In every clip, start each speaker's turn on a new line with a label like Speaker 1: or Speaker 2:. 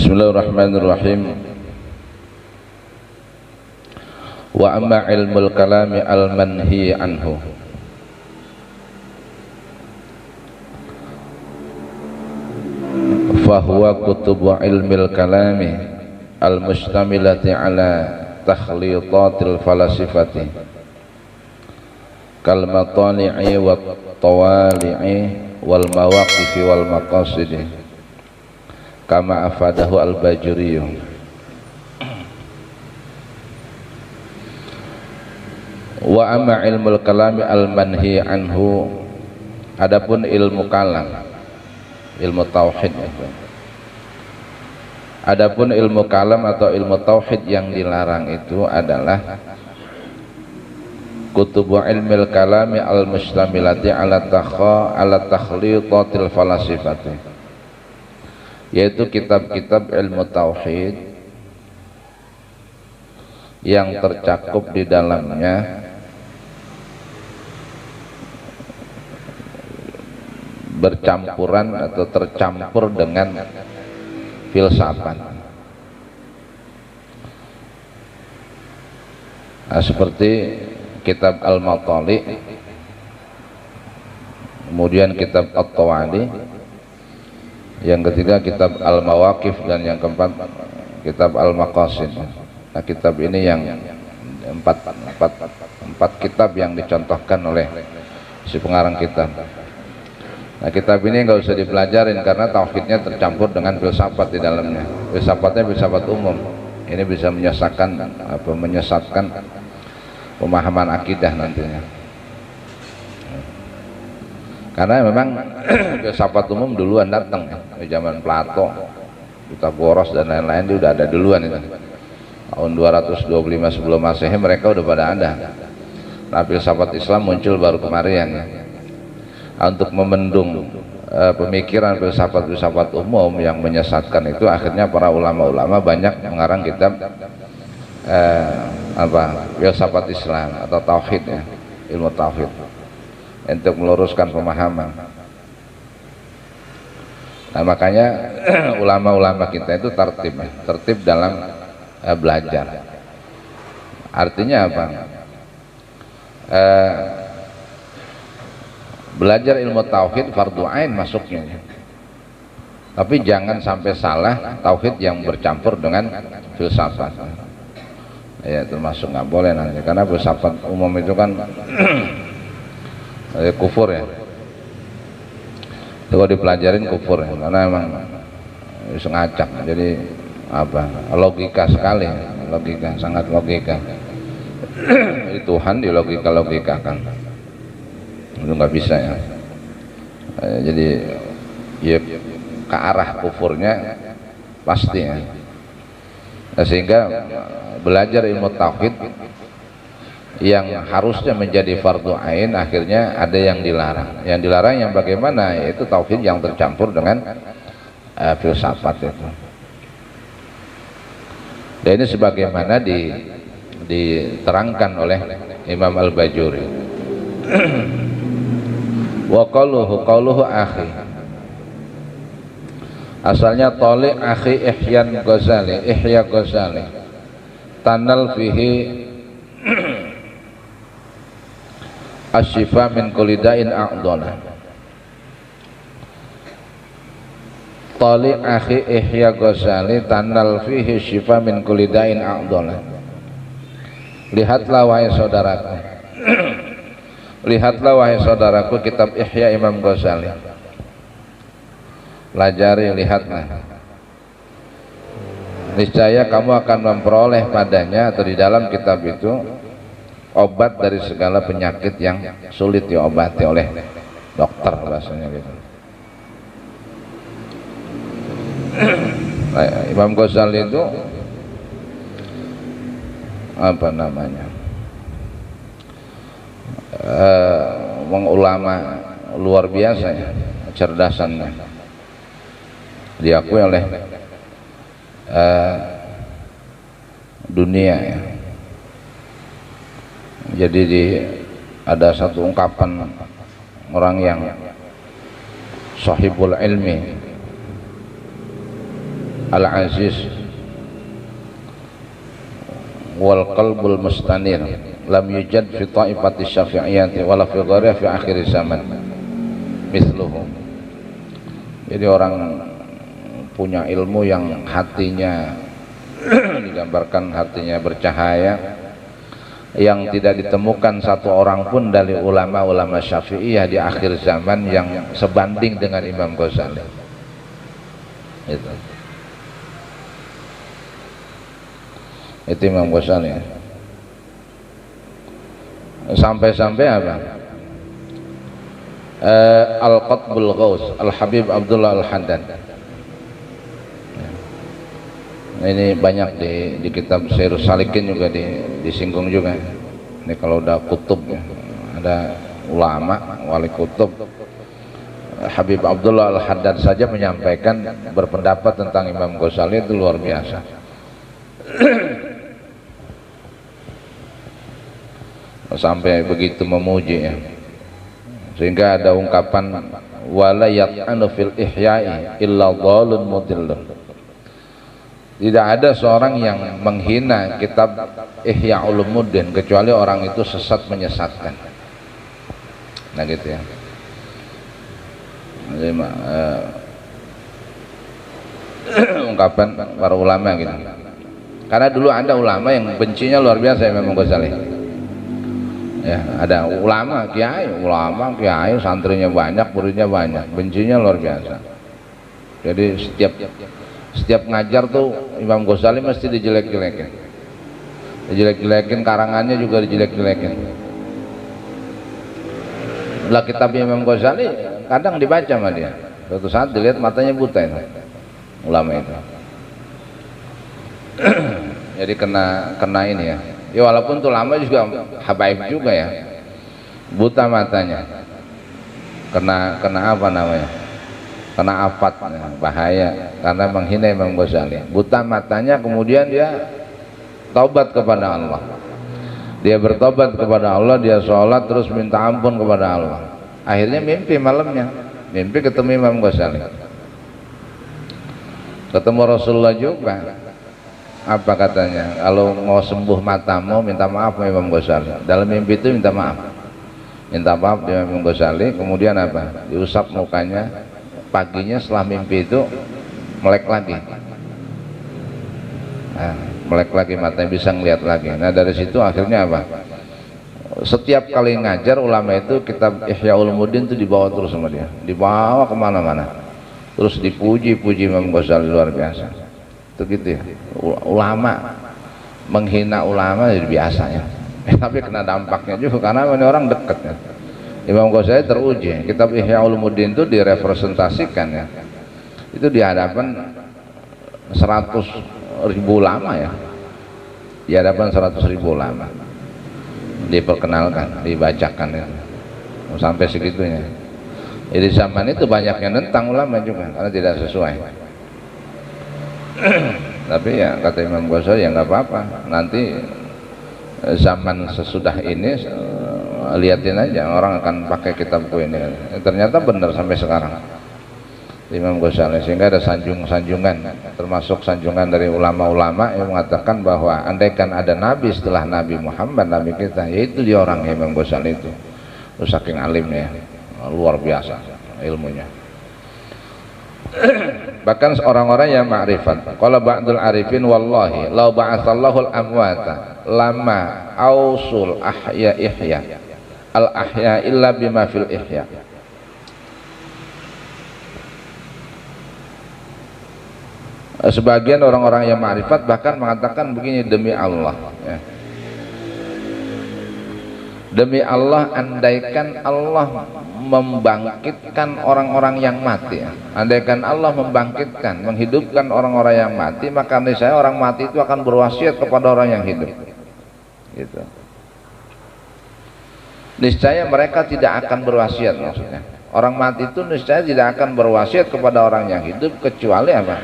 Speaker 1: Bismillahirrahmanirrahim. Wa amma ilmul kalami al-manhi anhu fahuwa kutubu ilmil kalami al-mustamilati ala takhlitatil falasifati kal matali'i wat tawali'i wal mawaqifi wal maqasidi kama afadahu al-Bajuri. Wa amma ilmul kalami al-manhi anhu, adapun ilmu kalam, ilmu tauhid, adapun ilmu kalam atau ilmu tauhid yang dilarang itu adalah kutubu ilmil kalami al-mustamilati ala takhlitatil falasifati, yaitu kitab-kitab ilmu tauhid yang tercakup di dalamnya bercampuran atau tercampur dengan filsafat. Nah, seperti kitab Al-Matali, kemudian kitab At-Tawali, yang ketiga kitab Al-Mawaqif, dan yang keempat kitab Al-Maqasid. Nah, kitab ini yang empat kitab yang dicontohkan oleh si pengarang kitab. Nah, kitab ini nggak usah dipelajarin karena tauhidnya tercampur dengan filsafat di dalamnya. Filsafatnya filsafat umum. Ini bisa menyesatkan pemahaman akidah nantinya. Karena memang filsafat umum duluan datang di zaman Plato, Pythagoras dan lain-lain, dia udah ada duluan itu. Tahun 225 sebelum Masehi mereka udah pada ada. Nah, filsafat Islam muncul baru kemarin ya. Untuk membendung pemikiran filsafat umum yang menyesatkan itu, akhirnya para ulama-ulama banyak mengarang kitab filsafat Islam atau tauhid ya, ilmu tauhid, untuk meluruskan pemahaman. Nah, makanya ulama-ulama kita itu tertib dalam belajar. Artinya apa? Belajar ilmu tauhid fardu ain masuknya, tapi jangan sampai salah tauhid yang bercampur dengan filsafat. Ya, termasuk nggak boleh nanti, karena filsafat umum itu kan kufur ya. Kalau dipelajarin kufur ya, karena emang bisa ngacak. Jadi apa? Logika sekali, logika, sangat logika. Jadi Tuhan di logika-logikakan. Itu nggak bisa ya. Jadi ya ke arah kufurnya pasti ya. Nah, sehingga belajar ilmu tauhid yang harusnya menjadi fardu ain akhirnya ada yang dilarang. Yang dilarang yang bagaimana? Yaitu tauhid yang tercampur dengan filsafat itu. Dan ini sebagaimana diterangkan oleh Imam Al-Bajuri. Wa qauluhu akhi, asalnya tali akhi Ihya Ghazali tanal fihi asyifa min kulidain a'dona. Tali akhi Ihya Ghazali tanal fihi syifa min kulidain a'dona. Lihatlah wahai saudaraku, lihatlah wahai saudaraku kitab Ihya Imam Ghazali. Pelajari, lihatlah. Niscaya kamu akan memperoleh padanya atau di dalam kitab itu obat dari segala penyakit yang sulit diobati oleh dokter, rasanya gitu. Imam Ghazali itu apa namanya? Ulama luar biasa ya, kecerdasannya diakui oleh dunia ya. Jadi ada satu ungkapan orang yang sahibul ilmi, al-aziz wal qalbul mustanir lam yujad fi ta'ifati syafi'iyati wala fi ghairiha fi akhir zaman misluhu. Jadi orang punya ilmu yang hatinya digambarkan hatinya bercahaya, yang tidak ditemukan satu orang pun dari ulama-ulama Syafi'iyah di akhir zaman yang sebanding dengan Imam Ghazali. Itu Imam Ghazali. Sampai-sampai apa? Al-Qutbul Ghaus Al-Habib Abdullah Al-Haddad. Ini banyak di kitab Syairus Salikin juga disinggung juga. Ini kalau udah kutub ya, ada ulama wali kutub. Habib Abdullah Al-Haddad saja menyampaikan berpendapat tentang Imam Ghazali itu luar biasa. Sampai begitu memuji ya, sehingga ada ungkapan wala yat'anu fil ihya'i illa dhalun mudillun. Tidak ada seorang yang menghina kitab Ihya Ulumuddin kecuali orang itu sesat menyesatkan. Nah gitu ya. Jadi, ungkapan para ulama gitu. Karena dulu ada ulama yang bencinya luar biasa Imam Ghazali. Ya, ada ulama kiai, santrinya banyak, muridnya banyak, bencinya luar biasa. Jadi setiap ngajar tuh Imam Ghazali mesti dijelek-jelekin, karangannya juga dijelek-jelekin. Lah kitab Imam Ghazali kadang dibaca sama dia, suatu saat dilihat matanya buta itu ulama itu. Jadi kena ini ya. Ya walaupun tuh lama juga habaib juga ya, buta matanya, kena apa namanya, kena afat, bahaya karena menghina Imam Ghazali. Buta matanya, kemudian dia taubat kepada Allah, dia bertobat kepada Allah, dia sholat terus minta ampun kepada Allah. Akhirnya mimpi malamnya, mimpi ketemu Imam Ghazali, ketemu Rasulullah juga. Apa katanya? Kalau mau sembuh matamu minta maaf Imam Ghazali. Dalam mimpi itu minta maaf dengan Imam Ghazali. Kemudian apa? Diusap mukanya. Paginya setelah mimpi itu melek lagi. Nah, melek lagi matanya, bisa ngeliat lagi. Nah dari situ akhirnya apa? Setiap kali ngajar ulama itu kitab Ihya Ulumuddin itu dibawa terus sama dia, dibawa kemana-mana, terus dipuji Imam Ghazali luar biasa. Itu gitu ya, ulama menghina ulama jadi biasanya. Tapi kena dampaknya juga karena ini orang dekat ya. Imam Ghazali teruji, kitab Ihya Ulumuddin itu direpresentasikan ya, itu di hadapan 100.000 ulama ya, di hadapan 100.000 ulama diperkenalkan, dibacakan ya, sampai segitunya. Jadi zaman itu banyak yang nentang ulama juga karena tidak sesuai. Tapi ya kata Imam Ghazali ya nggak apa-apa, nanti zaman sesudah ini liatin aja orang akan pakai kitabku ini. Ternyata benar sampai sekarang Imam Ghazali, sehingga ada sanjungan, termasuk sanjungan dari ulama-ulama yang mengatakan bahwa andaikan ada nabi setelah Nabi Muhammad, nabi kita, yaitu dia orang Imam Ghazali itu. Saking alimnya, luar biasa ilmunya. Bahkan orang-orang yang ma'rifat, qala ba'dul arifin wallahi law ba'atsallahu al-amwata lama ausul ahya ihya al ahya illa bima fil ihya. Sebagian orang-orang yang ma'rifat bahkan mengatakan begini, demi Allah ya, demi Allah, andaikan Allah membangkitkan orang-orang yang mati ya. Andaikan Allah membangkitkan, menghidupkan orang-orang yang mati, maka niscaya orang mati itu akan berwasiat kepada orang yang hidup gitu. Niscaya mereka tidak akan berwasiat, maksudnya orang mati itu niscaya tidak akan berwasiat kepada orang yang hidup, kecuali apa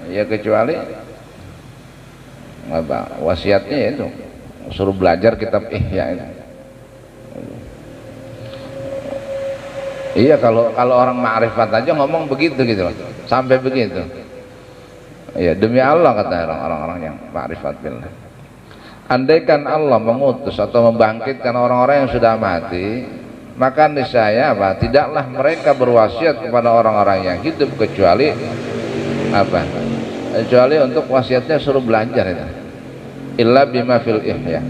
Speaker 1: ya, kecuali apa wasiatnya itu suruh belajar kitab Ihya itu. Iya, kalau orang ma'rifat aja ngomong begitu gitu loh, sampai begitu. Iya, demi Allah kata orang-orang yang ma'rifat billah. Andaikan Allah mengutus atau membangkitkan orang-orang yang sudah mati, maka niscaya apa? Tidaklah mereka berwasiat kepada orang-orang yang hidup kecuali apa? Kecuali untuk wasiatnya suruh belajar itu. Illa bima fil ihya.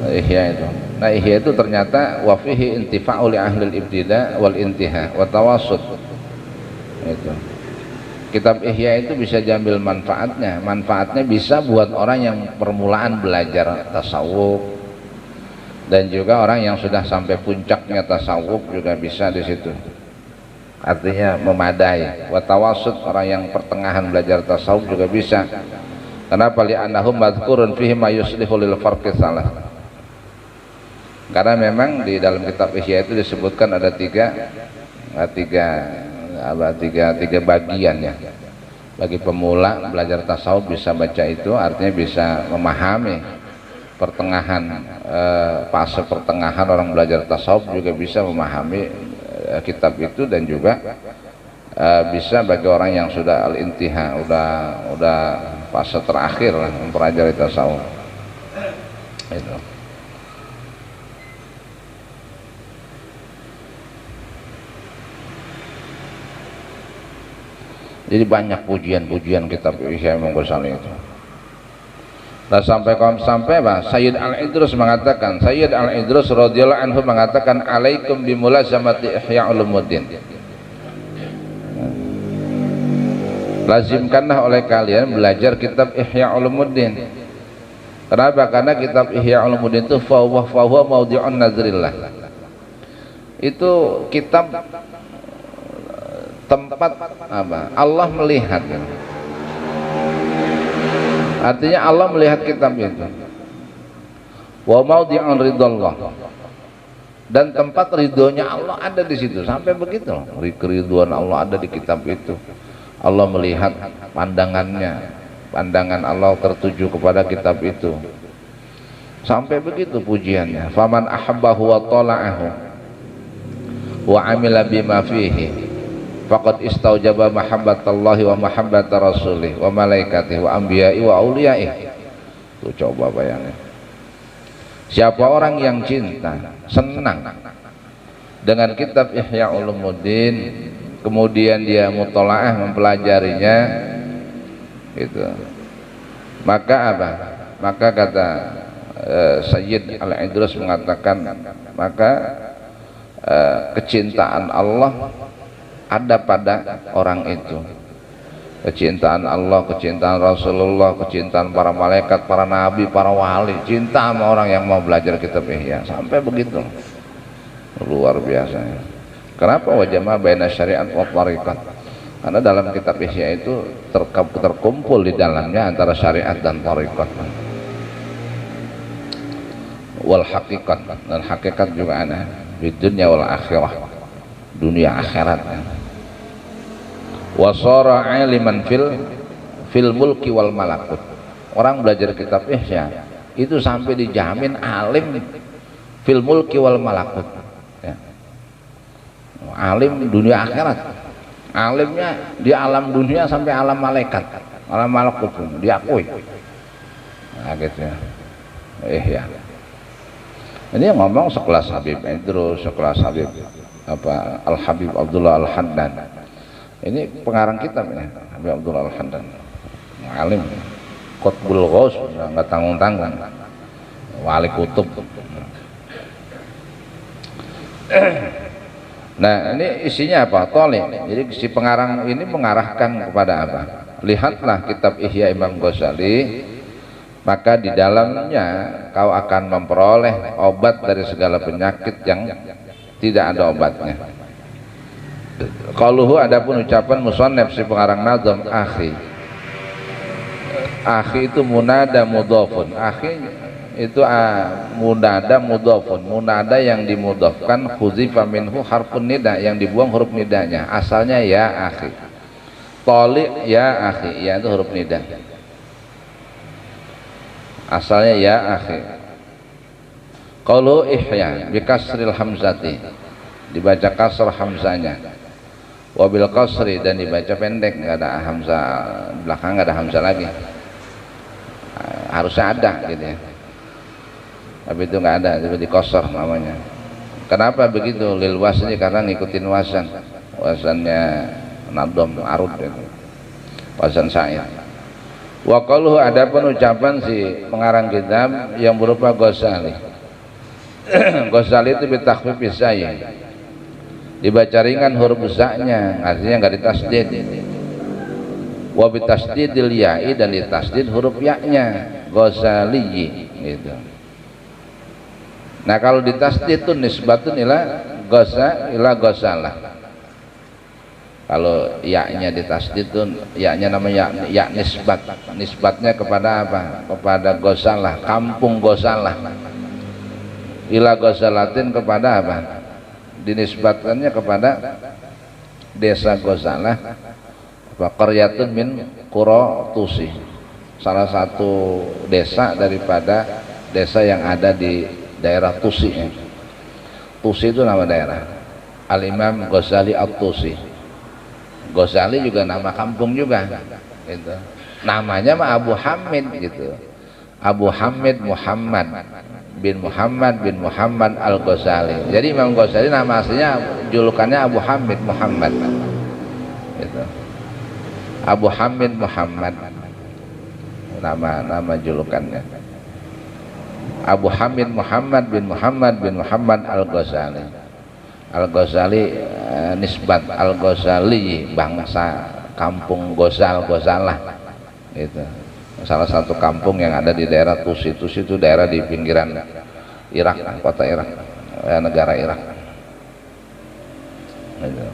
Speaker 1: Ihya itu. Nah, ihya itu ternyata wa fihi intifa'u li ahli al-ibtida wal intiha wa tawassut. Itu. Kitab Ihya itu bisa diambil manfaatnya. Manfaatnya bisa buat orang yang permulaan belajar tasawuf, dan juga orang yang sudah sampai puncaknya tasawuf juga bisa di situ. Artinya memadai. Wa tawassut, orang yang pertengahan belajar tasawuf juga bisa. Kenapa? Li'annahum madhkurun fihi ma yuslihu lil farqi salah. Karena memang di dalam kitab Ihya itu disebutkan ada tiga bagian ya. Bagi pemula belajar tasawuf bisa baca itu, artinya bisa memahami pertengahan, fase pertengahan orang belajar tasawuf juga bisa memahami kitab itu, dan juga bisa bagi orang yang sudah al-intiha, udah fase terakhir lah mempelajari tasawuf itu. Jadi banyak pujian-pujian kitab Ihya Imam Ghazali itu. Nah, sampai apa? Sayyid Al-Idrus mengatakan, Sayyid Al-Idrus radhiyallahu anhu mengatakan, alaikum bimulazamati Ihya Ulumuddin. Lazimkanlah oleh kalian belajar kitab Ihya Ulumuddin. Kenapa? Karena kitab Ihya Ulumuddin itu fahuwa maudhi'un nazrillah. Itu kitab tempat apa? Allah melihat. Artinya Allah melihat kitab itu. Wa maudhi'un ridallah. Dan tempat ridhonya Allah ada di situ. Sampai begitu. Keridhaan Allah ada di kitab itu. Allah melihat pandangannya. Pandangan Allah tertuju kepada kitab itu. Sampai begitu pujiannya. Faman ahabbahu wa tala'ahu wa amila bima fihi faqad istaujaba mahabbatallahi wa mahabbata rasulih wa malaikatihi wa anbiya'i wa auliya'i. Tuh, coba bayangin. Siapa orang yang cinta, senang dengan kitab Ihya Ulumuddin, kemudian dia mutolaah mempelajarinya gitu, maka apa? Maka kata Sayyid Al-Idrus mengatakan, maka kecintaan Allah ada pada orang itu. Kecintaan Allah, kecintaan Rasulullah, kecintaan para malaikat, para nabi, para wali, cinta sama orang yang mau belajar kitab Ihya. Sampai begitu, luar biasa. Kenapa? Wajama baina syariat wa thariqat. Karena dalam kitab Ihya itu terkumpul di dalamnya antara syariat dan thariqat, wal haqiqat, dan hakikat juga ada di dunia wal akhirah, dunia akhirat. Wasara aliman fil mulki wal malakut. Orang belajar kitab Ihya itu sampai dijamin alim fil mulki wal malakut ya. Alim dunia akhirat, alimnya di alam dunia sampai alam malaikat, alam malakut pun diakui. Nah, gitu ya. Ihya ini yang ngomong sekelas Habib Idrus, sekelas Habib apa Al-Habib Abdullah Al-Haddan. Ini pengarang kitab ini, Habib Abdullah Al-Haddan, alim, Qutbul Ghaus, nggak tanggung-tanggung, wali kutub. Nah, ini isinya apa? Tolib. Jadi si pengarang ini mengarahkan kepada apa? Lihatlah kitab Ihya Imam Ghazali, maka di dalamnya kau akan memperoleh obat dari segala penyakit yang tidak ada obatnya. Qaluhu, adapun ucapan musannaf si pengarang nazam, akhi. Akhi itu munada mudhafun. Akhi itu munada mudhafun. Munada yang dimudhafkan, khuzifa minhu harfun nida, yang dibuang huruf nidanya. Asalnya ya akhi. Tali ya akhi, ya itu huruf nida. Asalnya ya akhi. Qalu ihya bi kasril hamzati, dibaca kasr hamzanya, wa bil qasri, dan dibaca pendek, enggak ada hamzah belakang, enggak ada hamzah lagi. Harusnya ada gitu ya, tapi itu enggak ada, itu di qasr namanya. Kenapa begitu? Lil wasni, karena ngikutin wasannya nadom arud itu, wasan sa'id. Wa qaluhu, adapun ucapan si pengarang kitab yang berupa Ghazali. Ghazali itu bitakhfif saya, dibaca ringan huruf za-nya, artinya enggak ditasdid. Wa bitasdidil ya'i, dan ditasdid huruf ya-nya, Ghazali gitu. Nah kalau ditasdid itu nisbatun ila ghazalah. Kalau ya-nya ditasdid itu ya-nya namanya ya nisbat. Nisbatnya kepada apa? Kepada Ghazalah, kampung Ghazalah. Ila Ghazalatin, kepada apa? Dinisbatkannya kepada desa Ghazalah, qaryatun min qura Tusi, salah satu desa daripada desa yang ada di daerah Tusi. Tusi itu nama daerah. Al-Imam Ghazali At-Tusi. Ghazali juga nama kampung juga gitu. Namanya mah Abu Hamid gitu. Abu Hamid Muhammad bin Muhammad Al-Ghazali. Jadi Imam Ghazali nama aslinya, julukannya Abu Hamid Muhammad gitu. Abu Hamid Muhammad, nama julukannya. Abu Hamid Muhammad bin Muhammad Al-Ghazali. Al-Ghazali nisbat Al-Ghazali, bangsa kampung Ghazalah gitu. Salah satu kampung yang ada di daerah Tusi. Tusi itu daerah di pinggiran Irak, kota Irak, negara Irak gitu.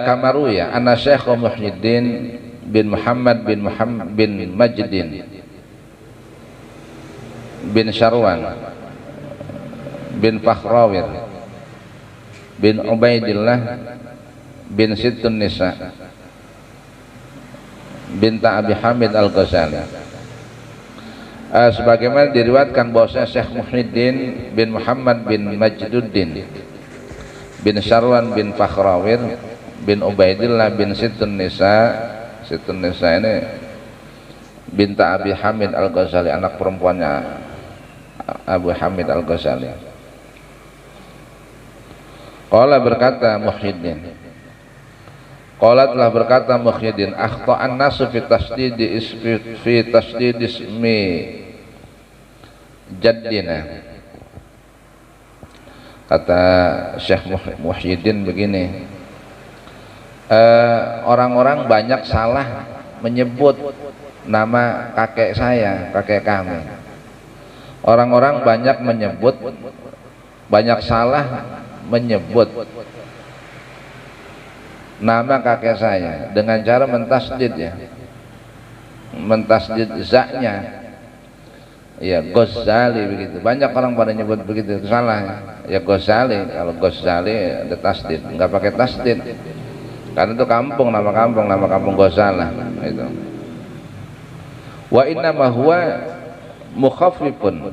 Speaker 1: Kamaru ya, anna Syekh Muhyiddin bin Muhammad bin Majdin bin Syarwan bin Fakhrawir bin Ubaidillah bin Sittun Nisa binta Abi Hamid Al-Ghazali. Sebagaimana diriwayatkan bahwasanya Syekh Muhyiddin bin Muhammad bin Majduddin bin Syarwan bin Fakhrawir bin Ubaidillah bin Sittun Nisa. Sittun Nisa ini binta Abi Hamid Al-Ghazali, anak perempuannya Abu Hamid Al-Ghazali. Qala, berkata Muhyiddin, qala telah berkata Muhyiddin, akhta'an nasu fi tasdid ismi jaddina. Kata Syekh Muhyiddin begini, orang-orang banyak salah menyebut nama kakek saya, kakek kami. Orang-orang banyak salah menyebut nama kakek saya dengan cara mentasdid ya, mentasdid za-nya ya, Ghazali begitu. Banyak orang pada nyebut begitu, itu salah ya, Ghazali. Kalau Ghazali ada tasdid, nggak pakai tasdid karena itu kampung, nama kampung Ghazalah itu. Wa inna ma huwa mukhaffifun,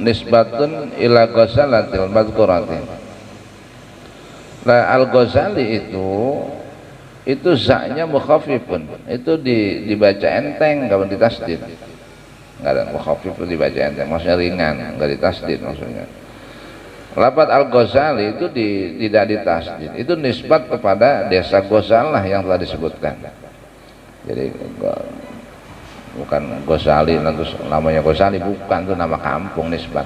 Speaker 1: nisbatun ila Ghazalatil madhkurati. Nah, Al-Ghazali itu za-nya mukhaffifun, itu dibaca enteng, enggak ditasdid. Enggak ada mukhaffif, dibaca enteng, maksudnya ringan, enggak ditasdid maksudnya. Lafaz Al-Ghazali itu tidak ditasdid, itu nisbat kepada desa Ghazalah yang telah disebutkan. Jadi bukan Ghazali terus namanya Ghazali, bukan, itu nama kampung nisbat.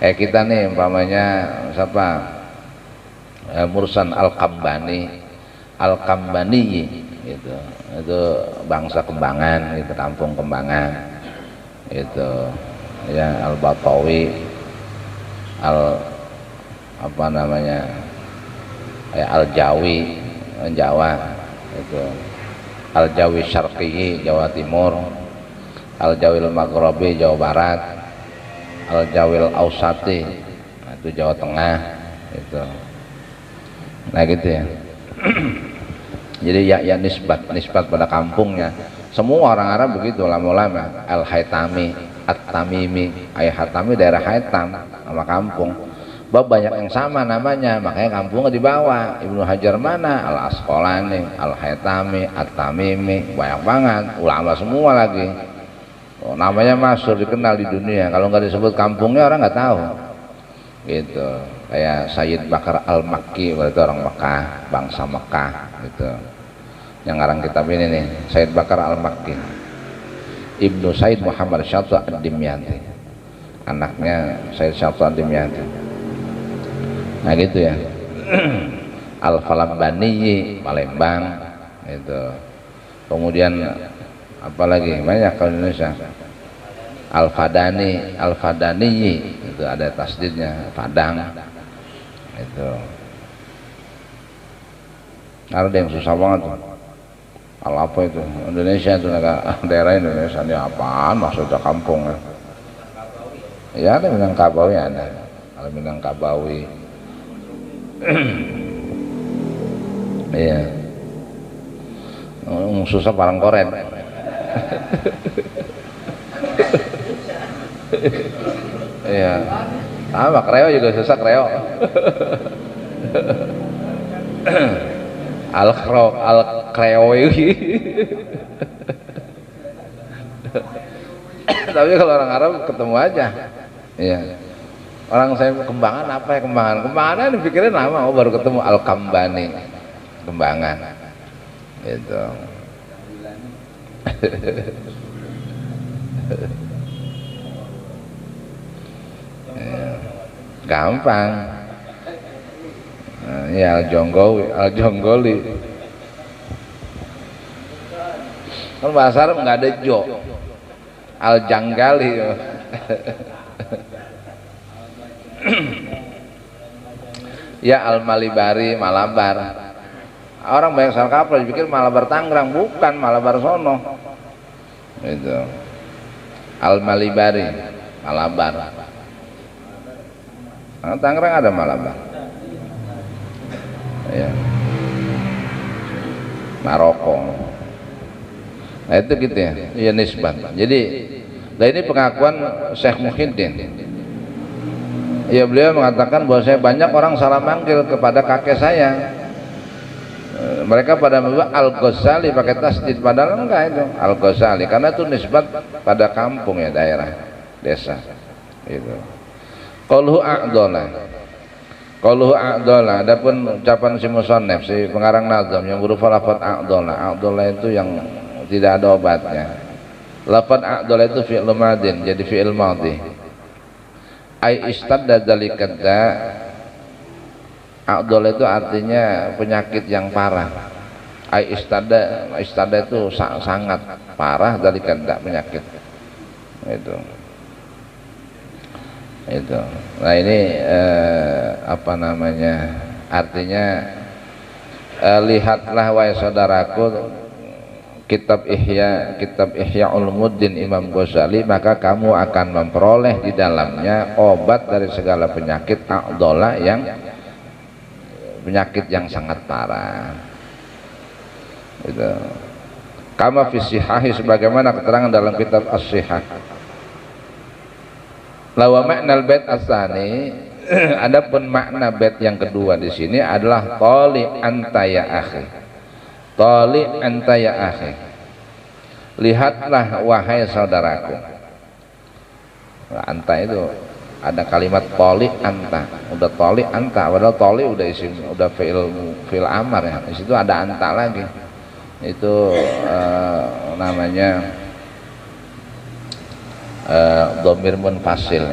Speaker 1: Kita nih umpamanya siapa, Mursan Al-Kambani gitu, itu bangsa Kembangan gitu, kampung Kembangan itu ya. Al-Batawi, apa namanya, Al-Jawi Jawa itu, Al-Jawi Syarqi Jawa Timur, Al-Jawil Maghribi Jawa Barat, Al-Jawil Ausati itu Jawa Tengah itu. Nah gitu ya. Jadi ya nisbat pada kampungnya. Semua orang Arab begitu, lama-lama. Al-Haytami, At-Tamimi, Haytami daerah Haytam, nama kampung. Banyak yang sama namanya, makanya kampungnya dibawa. Ibnu Hajar mana? Al-Asqalani, Al-Haytami, At-Tamimi, banyak banget, ulama semua lagi. Oh, namanya masyhur, dikenal di dunia. Kalau nggak disebut kampungnya orang nggak tahu. Gitu. Kayak Sayyid Bakar Al-Makki, itu orang Mekah, bangsa Mekah gitu. Yang ngarang kitab ini nih, Sayyid Bakar Al-Makki. Ibnu Sayyid Muhammad Syattu Ad-Dimyati. Anaknya Sayyid Syattu Ad-Dimyati. Nah gitu ya. Al-Falambani, Palembang itu. Kemudian apalagi banyak kalau Indonesia. Al-Fadani, Al-Fadani itu ada tasdidnya, Padang itu. Ada yang susah banget tuh. Apa itu? Indonesia itu daerah Indonesia ini apaan maksudnya kampung ya? Ya ada Minangkabawi ada. Kalau Minangkabawi iya. Susah Parangkoren. Iya. Sama Kreo juga susah Kreo. Al-Kreowi. Tapi kalau orang Arab ketemu aja. Iya. Orang saya Kembangan apa ya Kembangan? Kembangan dipikirin nama, oh baru ketemu Al-Kambani. Kembangan. Gitu. Ya, gampang. Nah, ya Al-Jonggoli. Kalau bahasa Arab nggak ada jo. Al-Janggali. Ya Al-Malibari, Malabar. Orang banyak salah kaprah dipikir Malabar Tangerang, bukan, Malabar sono. Itu. Al-Malibari, Malabar. Nah, Tangerang ada Malabar. Ya. Maroko. Nah itu gitu ya, ya nisbat. Jadi, nah ini pengakuan Syekh Muhyiddin. Ya beliau mengatakan bahwa saya banyak orang salah manggil kepada kakek saya. Mereka pada membuat Al-Ghazali pakai tasdid, padahal enggak itu Al-Ghazali, karena itu nisbat pada kampung ya, daerah, desa. Gitu. Qauluhu a'dhala. Adapun ucapan si musannif, si pengarang nazam yang berupa lafaz a'dhala. A'dhala itu yang tidak ada obatnya. Lafaz a'dhala itu fi'il madin, jadi fi'il madhi. Ai istadda dzalika da. A'dhala itu artinya penyakit yang parah. Ai istadda itu sangat parah, dzalika da penyakit. Itu. Nah ini apa namanya? Artinya lihatlah wahai saudaraku kitab Ihya Ulumuddin Imam Ghazali, maka kamu akan memperoleh di dalamnya obat dari segala penyakit a'dhala, yang penyakit yang sangat parah. Itu. Kama fi sihahi, sebagaimana keterangan dalam kitab As-Sihah. Lawa makna al-bait as-tsani, adapun makna bait yang kedua di sini adalah tali anta ya akhi. Tali anta ya akhi. Lihatlah wahai saudaraku. Anta itu ada kalimat tali anta. Udah tali anta, padahal tali udah isim, udah fi'il amar ya. Di situ ada anta lagi. Itu namanya dhamir munfasil,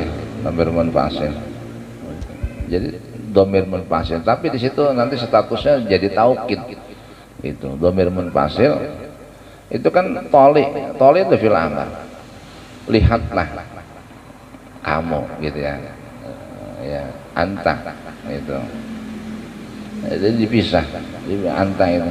Speaker 1: dhamir munfasil. Jadi dhamir munfasil, tapi di situ nanti statusnya jadi taukid. Itu dhamir munfasil itu kan toli itu fil amr. Lihatlah kamu gitu ya. Ya, anta itu. Jadi dipisah. Jadi anta itu.